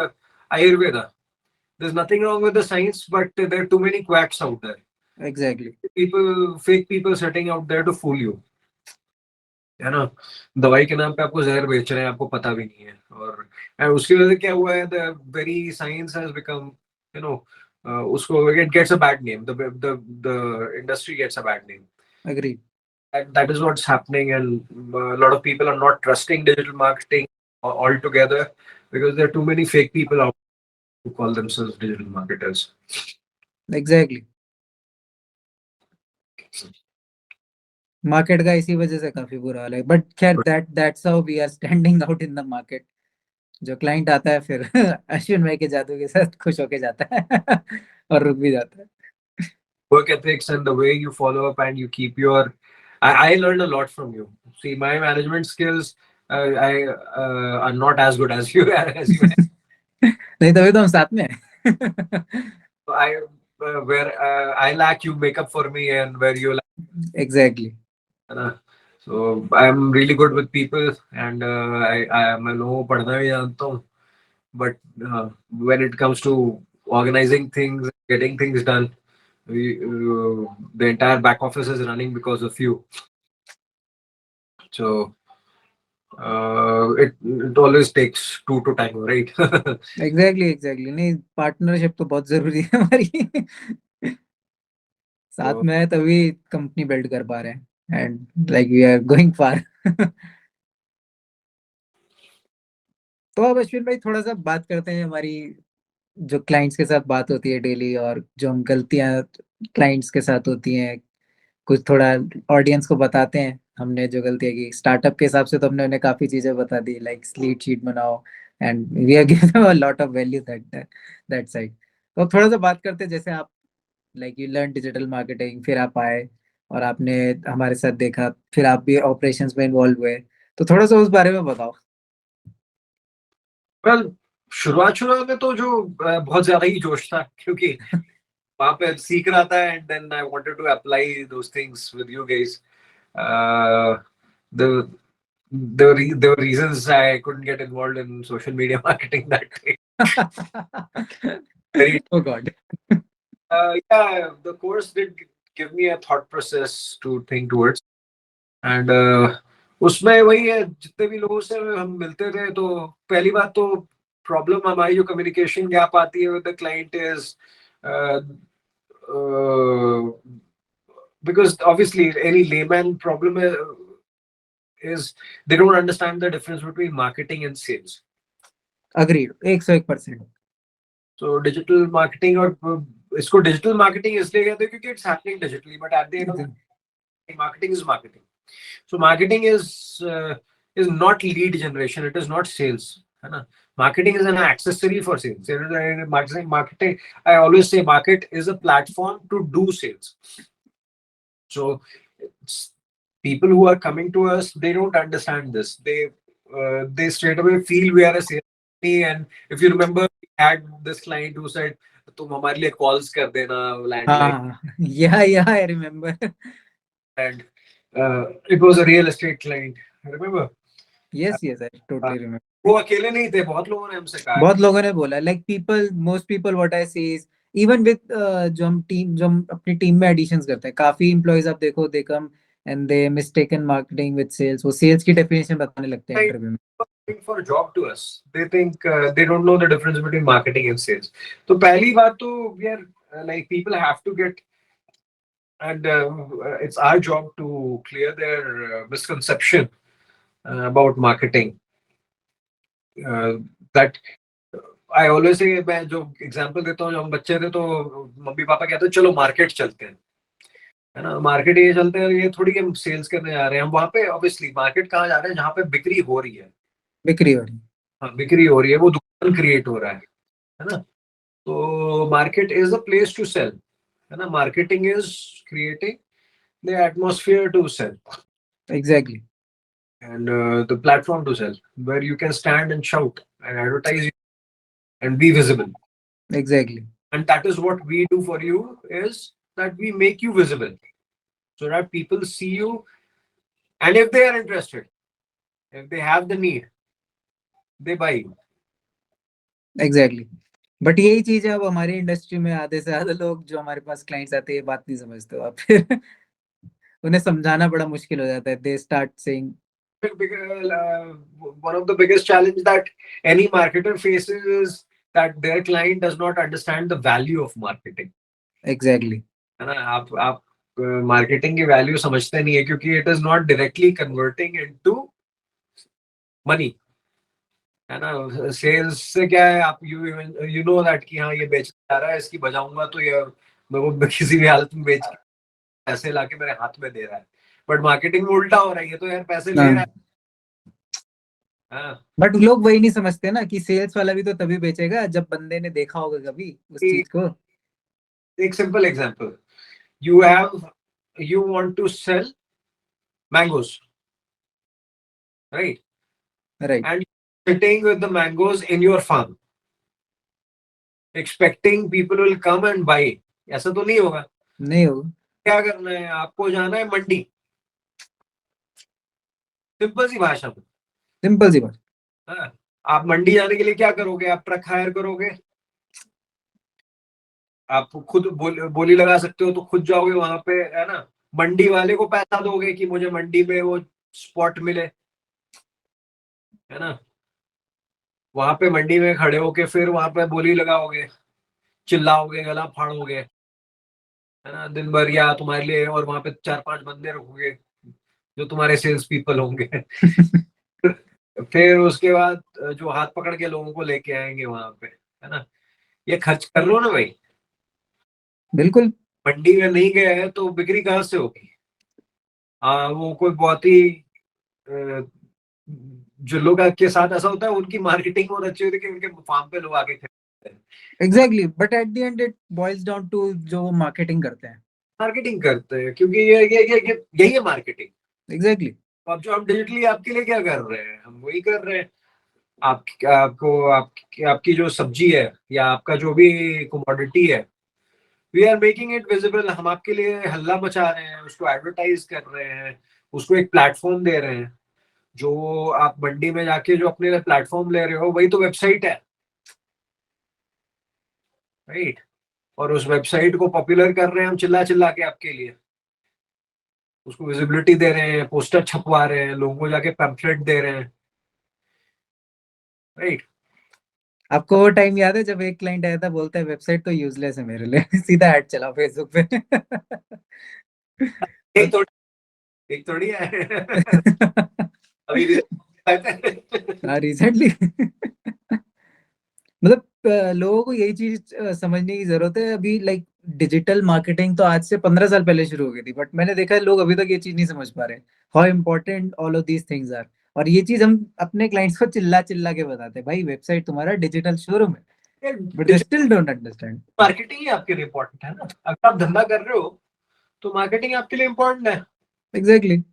Ayurveda, there's nothing wrong with the science, but there are too many quacks out there, exactly fake people sitting out there to fool you, है ना, दवाई के नाम पे आपको जहर बेच रहे हैं, आपको पता भी नहीं है, और उसकी वजह से क्या हुआ है, the very science has become, you know, उसको it gets a bad name, the industry gets a bad name, agree. that is what's happening, and a lot of people are not trusting digital marketing altogether because there are too many fake people out who call themselves digital marketers. Exactly, market का इसी वजह से काफी बुरा हाल है। But खैर, that's how we are standing out in the market. जो client आता है फिर अश्विन भाई के जादू के साथ खुश होके जाता है और रुक भी जाता है। Work ethics and the way you follow up and you keep your, I learned a lot from you. See, my management skills, I are not as good as you as you have. नहीं, तभी तो हम साथ में हैं। I where I lack, you make up for me, and where you lack, exactly so I'm really good with people, and मैं लोगों को पढ़ना भी जानता हूँ, but when it comes to organizing things, getting things done, the entire back office is running because of you. So it always takes two to tango, right? Exactly नहीं, partnership तो बहुत जरूरी है हमारी। साथ So, में है तभी कंपनी बिल्ड कर पा रहे हैं, and like we are going far. तो अब अश्विन भाई थोड़ा सा बात करते हैं हमारी जो क्लाइंट्स के साथ बात होती है डेली, और जो हम गलतियां क्लाइंट्स के साथ होती हैं, कुछ थोड़ा ऑडियंस को बताते हैं हमने जो गलतियां की। स्टार्टअप के हिसाब से तो हमने उन्हें काफी चीजें बता दी, लाइक स्लीट शीट बनाओ, and we are given them a lot of value that side. तो अब थोड़ा सा बात करते हैं, जैसे आप like you learn digital marketing, फिर आप आए और आपने हमारे साथ देखा, फिर आप भी ऑपरेशंस में इन्वॉल्व हुए। तो थोड़ा सा उस बारे में बताओ। well, शुरुआत में तो जो बहुत ज्यादा ही जोश था, क्योंकि वहां पे सीख रहा था, and then I wanted to apply those things with you guys. The there were reasons I couldn't get involved in social media marketing that day. Very, Oh God. yeah, the course did give me a thought process to think towards, and उसमें वही है, जितने भी लोगों से हम मिलते थे, तो पहली बात तो प्रॉब्लम हमारी जो कम्युनिकेशन गैप आती है with the client is, because obviously any layman problem is they don't understand the difference between marketing and sales. Agreed, 101%। So digital marketing, और इसको डिजिटल मार्केटिंग इसलिए कहते हैं क्योंकि it's happening digitally, but at the end of marketing is marketing. So marketing is not lead generation. It is not sales. है ना? Marketing is an accessory for sales. Marketing, I always say, market is a platform to do sales. So people who are coming to us, they don't understand this. They straight away feel we are a sales company. And if you remember, we had this client who said, "तुम हमारे लिए calls कर देना landline." हाँ, yeah, I remember. And it was a real estate client. I remember. Yes yes, I totally remember. वो अकेले नहीं थे, बहुत लोगों ने हमसे कहा बहुत लोगों ने बोला, like people, most people what I see is, even with जो हम अपनी टीम में एडिशंस करते हैं, काफी एम्प्लॉयज आप देखो, they come and they mistaken marketing with sales, वो सेल्स की डेफिनेशन बताने लगते हैं कि इंटरव्यू में। for a job to us. They think they don't know the difference between marketing and sales. तो पहली बात तो we are like people have to get, and it's our job to clear their misconception about marketing. That I always say, मैं जो example देता हूँ, जब हम बच्चे थे तो मम्मी पापा कहते हैं चलो मार्केट चलते हैं, है ना, मार्केट ये चलते हैं, ये थोड़ी कि हम सेल्स करने जा रहे हैं, हम वहाँ पे ऑब्वियसली मार्केट कहाँ जा रहे हैं, जहाँ पे बिक्री हो रही है। बिक्री हो रही है। हाँ, बिक्री हो रही है, वो दुकान क्रिएट हो रहा है ना। तो market is a place to sell, है ना, marketing is creating the atmosphere to sell exactly and the platform to sell, where you can stand and shout and advertise and be visible. Exactly And that is what we do for you, is that we make you visible so that people see you, and if they are interested, if they have the need, they buy you. Exactly. But यही चीज है, अब हमारी industry में आधे से ज्यादा लोग जो हमारे पास क्लाइंट्स आते हैं, ये बात नहीं समझते हो आप फिर उन्हें समझाना बड़ा मुश्किल हो जाता है, they start saying. One of the biggest challenge that any marketer faces is that their client does not understand the value of marketing. Exactly है ना, आप मार्केटिंग की वैल्यू समझते नहीं है, क्योंकि it is not directly converting into money, है ना। सेल्स से क्या है, आप यू नो दैट कि हाँ ये बेचने जा रहा है, इसकी बजाऊंगा तो ये मैं वो किसी भी हालत में बेच के पैसे लाके मेरे हाथ में दे रहा है। बट मार्केटिंग में उल्टा हो रहा है, ये तो यार पैसे ले रहा है। हाँ, बट लोग वही नहीं समझते ना कि सेल्स वाला भी तो तभी बेचेगा जब बंदे ने देखा होगा कभी उस चीज को। एक simple example, you want to sell mangoes, right? Right. And sitting with the mangoes in your farm, expecting people will come and buy. ऐसा तो नहीं होगा। नहीं होगा। क्या करना है, आपको जाना है मंडी, सिंपल सी भाषा में। सिंपल सी बात। हाँ, आप मंडी जाने के लिए क्या करोगे, आप ट्रक हायर करोगे, आप खुद बोली लगा सकते हो तो खुद जाओगे वहां पे, है ना, मंडी वाले को पैसा दोगे कि मुझे मंडी में वो स्पॉट मिले, है ना, वहां पे मंडी में खड़े होके फिर वहां पे बोली लगाओगे, चिल्लाओगे, गला फाड़ोगे, है ना, दिन भर, या तुम्हारे लिए और वहां पे 4-5 बंदे रखोगे जो तुम्हारे सेल्स पीपल होंगे फिर उसके बाद जो हाथ पकड़ के लोगों को लेके आएंगे वहां पे, है ना, ये खर्च कर लो ना भाई। बिल्कुल। मंडी में नहीं गए हैं तो बिक्री कहाँ से होगी। हाँ, वो कोई बहुत ही जो लोग के साथ ऐसा होता है, उनकी मार्केटिंग बहुत अच्छी होती है कि उनके फार्म पे लोग आके खरीदते हैं। Exactly, but at the end it boils down to जो मार्केटिंग करते हैं। मार्केटिंग करते हैं, क्योंकि ये यही है मार्केटिंग। एग्जैक्टली। अब जो हम डिजिटली आपके लिए क्या कर रहे हैं, हम वही कर रहे हैं। आप आपको आपकी जो सब्जी है या आपका जो भी कमोडिटी है, we are making it visible. हम आपके लिए हल्ला मचा रहे हैं, उसको एडवर्टाइज कर रहे हैं, उसको एक प्लेटफॉर्म दे रहे हैं। जो आप मंडी में जाके जो अपने लिए प्लेटफॉर्म ले रहे हो, वही तो वेबसाइट है, राइट। और उस वेबसाइट को पॉपुलर कर रहे हैं हम चिल्ला चिल्ला के आपके लिए, उसको विजिबिलिटी दे रहे हैं, पोस्टर छपवा रहे हैं, लोगों को जाके पैम्फलेट दे रहे हैं, राइट। आपको वो टाइम याद है जब एक क्लाइंट आया था, बोलता है वेबसाइट तो यूजलेस है मेरे लिए सीधा ऐड चला फेसबुक पे एक थोड़ी एक थोड़ी है अभी हाँ रिसेंटली मतलब लोगों को यही चीज समझने की जरूरत है अभी, लाइक डिजिटल मार्केटिंग तो आज से 15 साल पहले शुरू हो गई थी, बट मैंने देखा है लोग अभी तक ये चीज नहीं समझ पा रहे, how important all of these things are. और ये चीज हम अपने क्लाइंट्स को चिल्ला चिल्ला के बताते हैं, भाई वेबसाइट तुम्हारा डिजिटल शोरूम है, but they still don't understand. Marketing ही आपके लिए इम्पोर्टेंट है ना। अगर आप धंधा कर रहे हो तो मार्केटिंग आपके लिए इम्पोर्टेंट है। एग्जैक्टली।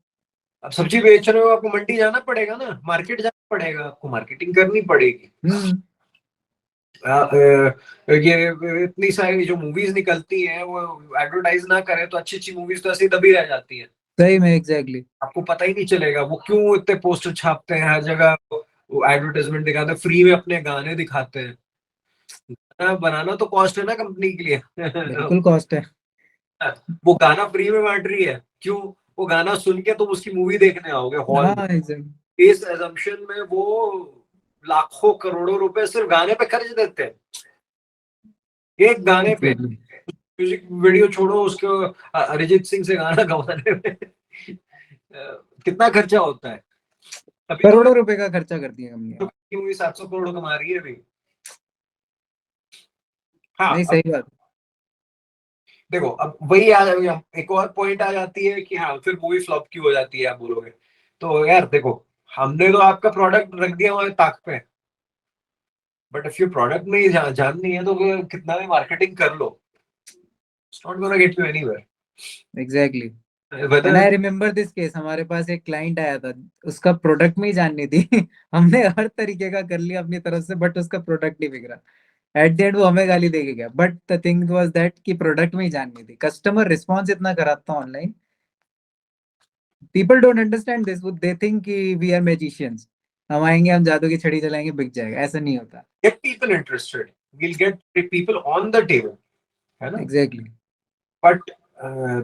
आप सब्जी बेच रहे हो, आपको मंडी जाना पड़ेगा ना, मार्केट जाना पड़ेगा, आपको मार्केटिंग करनी पड़ेगी। ये इतनी सारी जो मूवीज निकलती हैं, वो एडवर्टाइज ना करें तो अच्छी अच्छी मूवीज तो ऐसी दबी रह जाती है। सही में एग्जैक्टली। आपको पता ही नहीं चलेगा वो क्यों इतने पोस्टर छापते हैं हर जगह, वो एडवर्टाइजमेंट दिखाते हैं, फ्री में अपने गाने दिखाते हैं। गाना बनाना तो कॉस्ट है ना कंपनी के लिए। बिल्कुल कॉस्ट है। वो गाना फ्री में बांट रही है, क्यों? वो गाना सुन के तुम उसकी मूवी देखने आओगे हॉल में। हाँ एग्जैक्टली। इस एजम्पशन में वो लाखों करोड़ों रुपए सिर्फ गाने पे खर्च देते हैं, एक गाने पे। एग्जैक्टली। म्यूजिक वीडियो छोड़ो, उसको अरिजीत सिंह से गाना गवाने में कितना खर्चा होता है। अभी तो करोड़ों रुपए का खर्चा करती है कंपनियां। मूवी 700 करोड़ कमा रही है अभी। हाँ, नहीं अब सही बात। देखो, अब वही एक और पॉइंट आ जाती है कि हाँ फिर मूवी फ्लॉप क्यों हो जाती है, आप बोलोगे। तो यार देखो, हमने तो आपका प्रोडक्ट रख दिया हुआ है ताक पे, बट इफ यू प्रोडक्ट में ही जाननी है तो फिर कितना भी मार्केटिंग कर लो, it's not gonna get you anywhere. Exactly. And whether I remember this case, हमारे पास एक क्लाइंट आया था, उसका प्रोडक्ट में ही जाननी थी। हमने हर तरीके का कर लिया अपनी तरफ से, बट उसका प्रोडक्ट नहीं बिक रहा। एट द एंड वो हमें गाली दे के गया, but the thing was that कि प्रोडक्ट में ही जाननी थी। कस्टमर रिस्पॉन्स इतना खराब था online, people don't understand this, वो दे थिंक कि वी आर मैजिशियंस, हम आएंगे हम जादू की छड़ी चलाएंगे बिक जाएगा, ऐसा नहीं होता। get people interested, we'll get people on the table, है ना? Exactly. But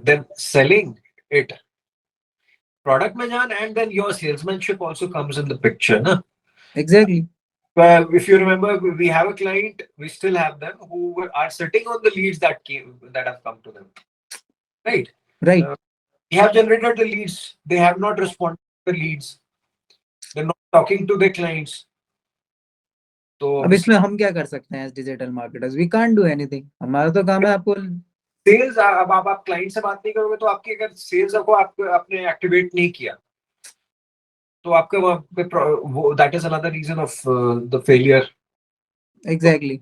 then selling it, product में जान, and then your salesmanship also comes in the picture, ना? Exactly. If you remember, we have a client, we still have them who are sitting on the leads that have come to them, right? Right. Uh, we have generated the leads, they have not responded to the leads, they're not talking to their clients. तो अब obviously इसमें हम क्या कर सकते हैं as digital marketers? We can't do anything, हमारा तो काम है आपको। सेल्स, अब आप क्लाइंट से बात नहीं करोगे तो आपकी, अगर सेल्स को आप आपने एक्टिवेट नहीं किया तो आपका वहाँ पे वो that is another reason of the failure. तो एग्जैक्टली।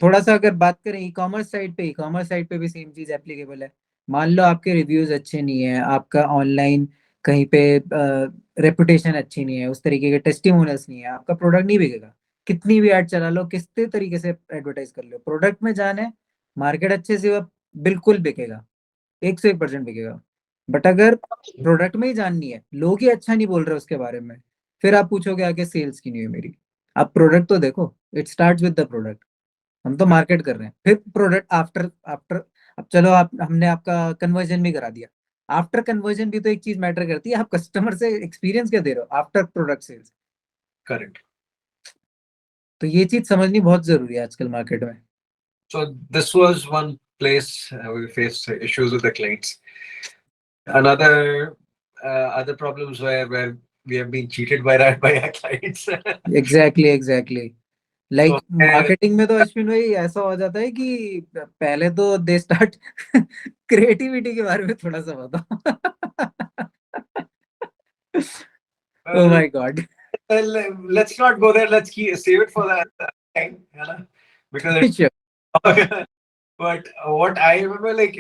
थोड़ा सा अगर बात करें ई कॉमर्स साइट पे भी सेम चीज एप्लीकेबल है। मान लो आपके रिव्यूज अच्छे नहीं है, आपका ऑनलाइन कहीं पे रेपुटेशन अच्छी नहीं है, उस तरीके के टेस्टिमोनियल्स नहीं है, आपका प्रोडक्ट नहीं बिकेगा। कितनी भी ऐड चला लो, किस तरीके से एडवर्टाइज कर लो, प्रोडक्ट में जाने, मार्केट अच्छे से हुआ, बिल्कुल बिकेगा, 101% बिकेगा। बट अगर प्रोडक्ट में ही जाननी है, लोग ही अच्छा नहीं बोल रहे उसके बारे में, फिर आप पूछोगे आगे सेल्स की नहीं है मेरी। आप प्रोडक्ट तो देखो, it start with the product. हम तो मार्केट कर रहे हैं, फिर प्रोडक्ट आफ्टर आफ्टर। अब चलो, आप हमने आपका कन्वर्जन भी करा दिया, आफ्टर कन्वर्जन भी तो एक चीज मैटर करती है, आप कस्टमर से एक्सपीरियंस क्या दे रहे हो आफ्टर प्रोडक्ट सेल्स। करेक्ट। तो ये चीज समझनी बहुत जरूरी है आजकल मार्केट में। So this was one place we faced issues with the clients. Another other problems where we have been cheated by our clients. Exactly exactly. तो लाइक मार्केटिंग में तो अश्विन भाई ऐसा हो जाता है कि पहले तो दे स्टार्ट क्रिएटिविटी के बारे में थोड़ा सा बताओ। ओ well, my God. let's not go there. Let's save it for that time, you know, because sure. it's, but what I remember, like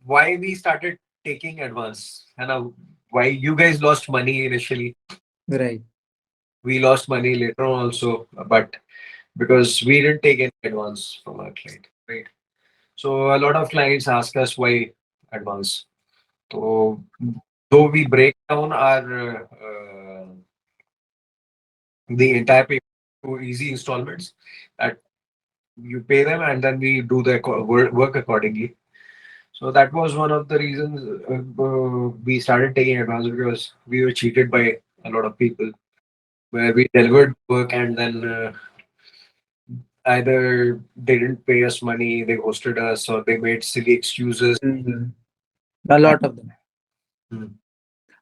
why we started taking advance, and why you guys lost money initially. Right. We lost money later on also, but because we didn't take any advance from our client, right? So a lot of clients ask us why advance. So though we break down our the entire payment to easy installments, that you pay them and then we do the work accordingly. So that was one of the reasons we started taking advance, because we were cheated by a lot of people where we delivered work and then either they didn't pay us money, they ghosted us, or they made silly excuses. a lot of them। Hmm.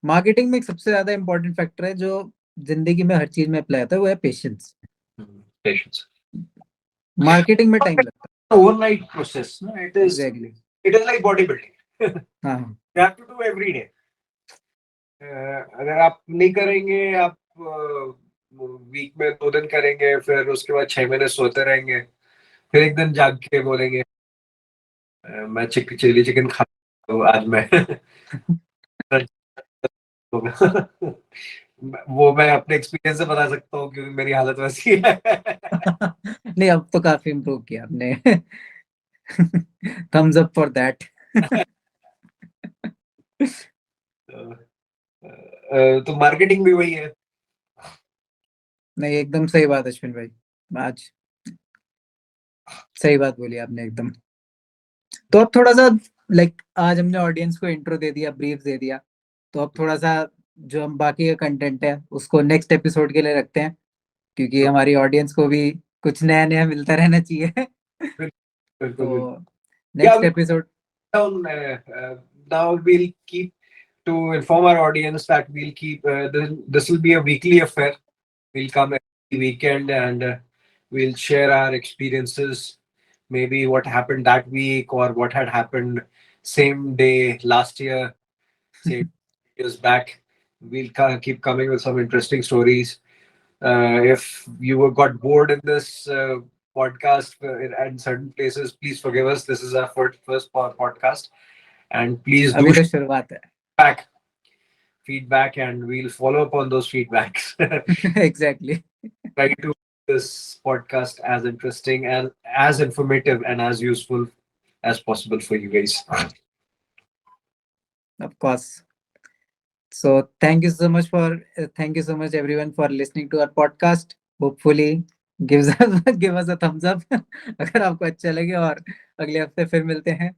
Marketing में एक सबसे ज्यादा important factor है जो जिंदगी में हर चीज में अप्लाई होता है, वो है पेशेंस। Patience. मार्केटिंग में टाइम लगता Overnight process. No? है। Exactly. It is like bodybuilding. हाँ। You have to do every day. अगर आप नहीं करेंगे, आप वीक में 2 दिन करेंगे, फिर उसके बाद 6 महीने सोते रहेंगे, फिर एक दिन जाग के बोलेंगे मैं चिली चिकन खा, तो आज मैं वो मैं अपने एक्सपीरियंस से बता सकता हूँ क्योंकि मेरी हालत वैसी है। नहीं, अब तो काफी इम्प्रूव किया आपने। Thumbs up for that. तो मार्केटिंग भी वही है। नहीं, एकदम सही बात अश्विन भाई, आज सही बात बोली आपने एकदम। तो अब थोड़ा सा लाइक आज हमने ऑडियंस को इंट्रो दे दिया, ब्रीफ दे दिया, तो अब थोड़ा सा जो हम बाकी का कंटेंट है उसको नेक्स्ट एपिसोड के लिए रखते हैं, क्योंकि हमारी ऑडियंस को भी कुछ नया नया मिलता रहना चाहिए। बिल्कुल तो बिल्कुल। Yeah, next episode down, now we'll keep to inform our audience that we'll keep this will be a weekly affair. We'll come every weekend and we'll share our experiences, maybe what happened that week or what had happened same day last year, same years back. We'll keep coming with some interesting stories. If you got bored in this podcast in certain places, please forgive us. This is our first podcast, and please do अभी तो शुरुआत है। back feedback, and we'll follow up on those feedbacks. Exactly. Try to make this podcast as interesting and as informative and as useful as possible for you guys. Of course. So thank you so much everyone for listening to our podcast. Hopefully give us a thumbs up अगर आपको अच्छा लगे, और अगले हफ्ते फिर मिलते हैं।